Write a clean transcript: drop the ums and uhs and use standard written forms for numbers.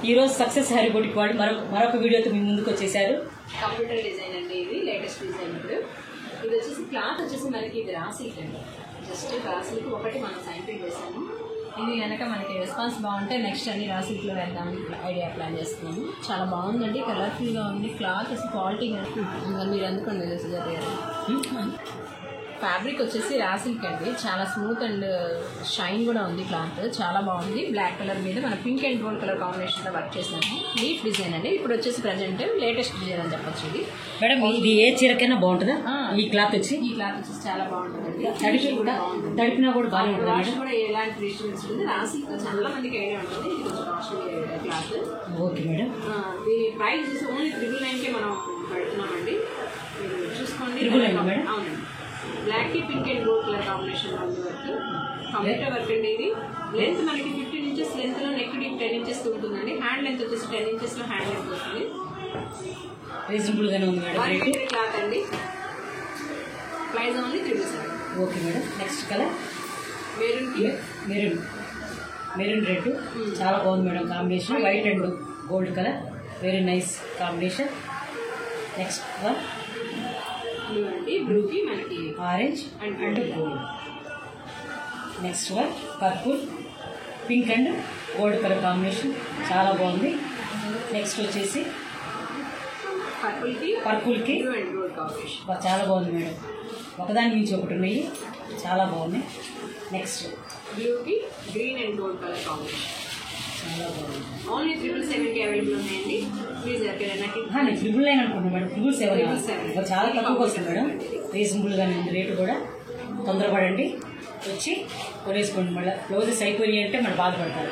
ఈరోజు success Harry boutique వాళ్ళు మరొక వీడియోతో మీ ముందుకు వచ్చేసారు. కంప్యూటర్ డిజైన్ అండి, ఇది లేటెస్ట్ డిజైన్. ఇది వచ్చేసి క్లాత్ వచ్చేసి మనకి ఇది రాసిల్క్ అండి. జస్ట్ రాసిల్క్ ఒకటి మనం సైంటిఫిక్ వేసాము. ఇది కనుక మనకి రెస్పాన్స్ బాగుంటే నెక్స్ట్ అన్ని రాసిల్క్లో వేద్దాం ఐడియా ప్లాన్ చేస్తున్నాము. చాలా బాగుందండి, కలర్ఫుల్గా ఉంది. క్లాత్ అసలు క్వాలిటీ మీరు అందుకోండి. ఫ్యాబ్రిక్ వచ్చేసి రాసిల్క్ అండి, చాలా స్మూత్ అండ్ షైన్ కూడా ఉంది. క్లాత్ చాలా బాగుంది. బ్లాక్ కలర్ మీద మన పింక్ అండ్ గోల్డ్ కలర్ కాంబినేషన్లో వర్క్ చేసినాము. లీఫ్ డిజైన్ అండి. ఇప్పుడు వచ్చేసి ప్రజెంట్ లేటెస్ట్ డిజైన్ అని చెప్పొచ్చు. ఇది మేడం ఇది ఏ చీరకైనా బాగుంటుందా? ఈ క్లాత్ వచ్చేసి చాలా బాగుంటుందండి. తడిపినా కూడా బాగా ఉంటుంది. వాష్ కూడా ఎలాంటి డిస్టర్బెన్స్ ఉంది. రాసిల్క్ చాలా మందికి ఐడియా ఉంటుంది. ఇది కొంచెం కాస్ట్లీ క్లాత్. Okay madam. దీని ప్రైస్ వచ్చేసి ఓన్లీ 999కే మనం పెడుతున్నామండి. మీరు చూసుకోండి. మేడం అవునండి, బ్లాక్ కి pink and gold colour combination లో ఉంది వర్క్. కంప్యూటర్ వర్క్ అండి. ఇది లెంత్ మనకి 15 ఇంచెస్ లెంత్ లో, నెక్ డీప్ 10 ఇంచెస్ ఉంటుందండి. హ్యాండ్ లెంత్ వచ్చేసి 10 ఇంచెస్ లో హ్యాండ్ లెంత్ వస్తుంది. రీజనబుల్ గానే ఉంది మేడం. క్లాత్ అండి. Price only 377. Okay madam. Next colour maroon maroon red చాలా బాగుంది madam combination. White and gold colour very nice combination. Next one blue అండి. బ్లూకి మనకి orange and gold. Next one purple, pink and gold colour combination చాలా బాగుంది. Next వచ్చేసి పర్పుల్కి blue and gold combination చాలా బాగుంది మేడం. ఒకదాని నుంచి ఒకటి ఉన్నాయి, చాలా బాగున్నాయి. నెక్స్ట్ బ్లూకి green and gold colour combination చాలా బాగుంది. ఓన్లీ 777కి అవైలబుల్ ఉన్నాయండి. ప్లీజ్ నేను 999 అనుకుంటున్నాను మేడం. 777 చాలా తక్కువకి వస్తుంది మేడం. రీజనబుల్గానే ఉంది రేటు కూడా. తొందరపడండి, వచ్చి కొనేసుకోండి. మళ్ళీ బ్లౌజెస్ అయిపోయినాయి అంటే మళ్ళీ బాధపడతారు.